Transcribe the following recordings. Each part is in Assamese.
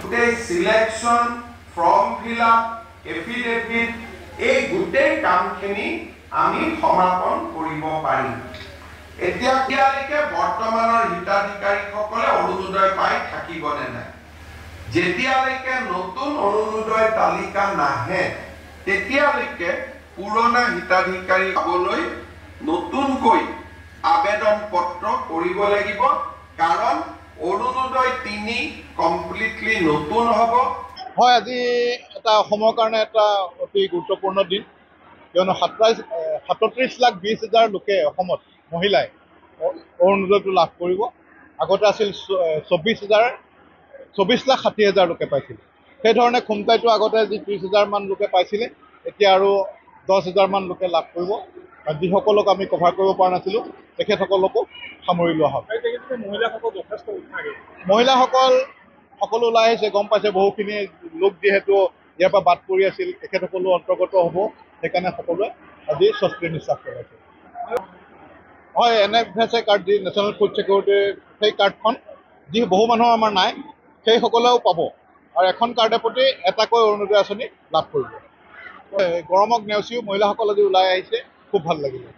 গোটেই selection form fill up affidavit এই গোটেই কামখিনি আমি সমাপন কৰিব পাৰিম। এতিয়ালৈকে বৰ্তমানৰ হিতাধিকাৰীসকলে অৰুণোদয় পাই থাকিবনে নাই? যেতিয়ালৈকে নতুন অৰুণোদয় তালিকা নাহে তেতিয়ালৈকে পুৰণা হিতাধিকাৰী হ'বলৈ নতুনকৈ আবেদন পত্ৰ কৰিব লাগিব, কাৰণ অৰুণোদয় ৩ কমপ্লিটলি নতুন হ'ব। হয়, আজি এটা অসমৰ কাৰণে এটা অতি গুৰুত্বপূৰ্ণ দিন, কিয়নো 37,20,000 লোকে অসমত মহিলাই অৰুণোদয়টো লাভ কৰিব। আগতে আছিল 24,60,000 লোকে পাইছিল। সেইধৰণে খুমটাইটো আগতে যি 30,000 মান লোকে পাইছিলে, এতিয়া আৰু 10,000 মান লোকে লাভ কৰিব। যিসকলক আমি কভাৰ কৰিব পৰা নাছিলোঁ তেখেতসকলকো সামৰি লোৱা হ'ব। মহিলাসকল যথেষ্ট উৎসাহী। মহিলাসকল সকলো ওলাই আহিছে, গম পাইছে বহুখিনি লোক যিহেতু ইয়াৰ পৰা বাদ পৰি আছিল, তেখেতসকলো অন্তৰ্গত হ'ব। সেইকাৰণে সকলোৱে আজি স্বস্তি নিশ্বাস পেলাইছে। হয়, NFSA কাৰ্ড যি নেশ্যনেল ফুড ছিকিউৰিটিৰ সেই কাৰ্ডখন যি বহু মানুহৰ আমাৰ নাই, সেইসকলেও পাব আৰু এখন কাৰ্ডৰ প্ৰতি এটাকৈ অৰুণোদয় আঁচনি লাভ কৰিব। গৰমক নেওচিও মহিলাসকল আজি ওলাই আহিছে, খুব ভাল লাগিলে।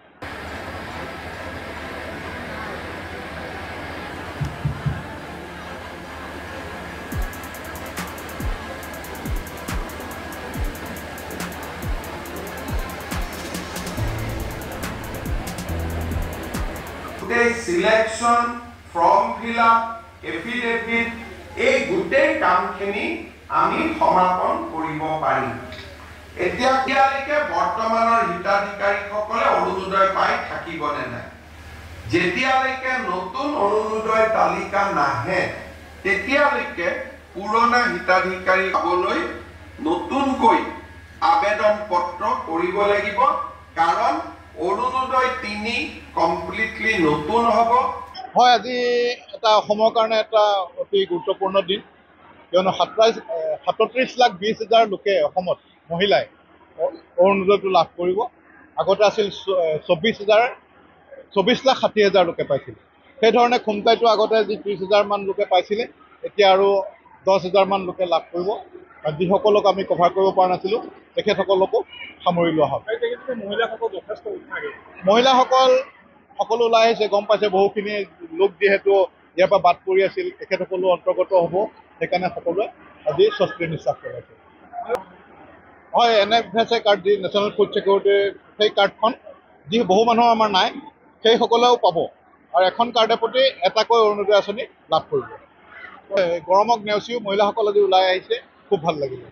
গোটেই selection form fill up affidavit এই গোটেই কামখিনি আমি সমাপন কৰিব পাৰিম। এতিয়ালৈকে বৰ্তমানৰ হিতাধিকাৰীসকলে অৰুণোদয় পাই থাকিবনে নাই? যেতিয়ালৈকে নতুন অৰুণোদয় তালিকা নাহে তেতিয়ালৈকে পুৰণা হিতাধিকাৰী হ'বলৈ নতুনকৈ আবেদন পত্ৰ কৰিব লাগিব, কাৰণ অৰুণোদয় ৩ কমপ্লিটলি নতুন হ'ব। হয়, আজি এটা অসমৰ কাৰণে এটা অতি গুৰুত্বপূৰ্ণ দিন, কিয়নো 37,20,000 লোকে অসমত মহিলাই অৰুণোদয়টো লাভ কৰিব। আগতে আছিল 24,60,000 লোকে পাইছিল। সেইধৰণে খুমটাইটো আগতে যি 30,000 মান লোকে পাইছিলে, এতিয়া আৰু 10,000 মান লোকে লাভ কৰিব। যিসকলক আমি কভাৰ কৰিব পৰা নাছিলোঁ তেখেতসকলকো সামৰি লোৱা হ'ব। মহিলাসকল যথেষ্ট উৎসাহী। মহিলাসকল সকলো ওলাই আহিছে, গম পাইছে বহুখিনি লোক যিহেতু ইয়াৰ পৰা বাদ পৰি আছিল, তেখেতসকলো অন্তৰ্গত হ'ব। সেইকাৰণে সকলোৱে আজি স্বস্তি নিশ্বাস পেলাইছে। হয়, NFSA কাৰ্ড যি নেশ্যনেল ফুড ছিকিউৰিটিৰ সেই কাৰ্ডখন যি বহু মানুহৰ আমাৰ নাই, সেইসকলেও পাব আৰু এখন কাৰ্ডৰ প্ৰতি এটাকৈ অৰুণোদয় আঁচনি লাভ কৰিব। গৰমক নেওচিও মহিলাসকল আজি ওলাই আহিছে, খুব ভাল লাগিলে।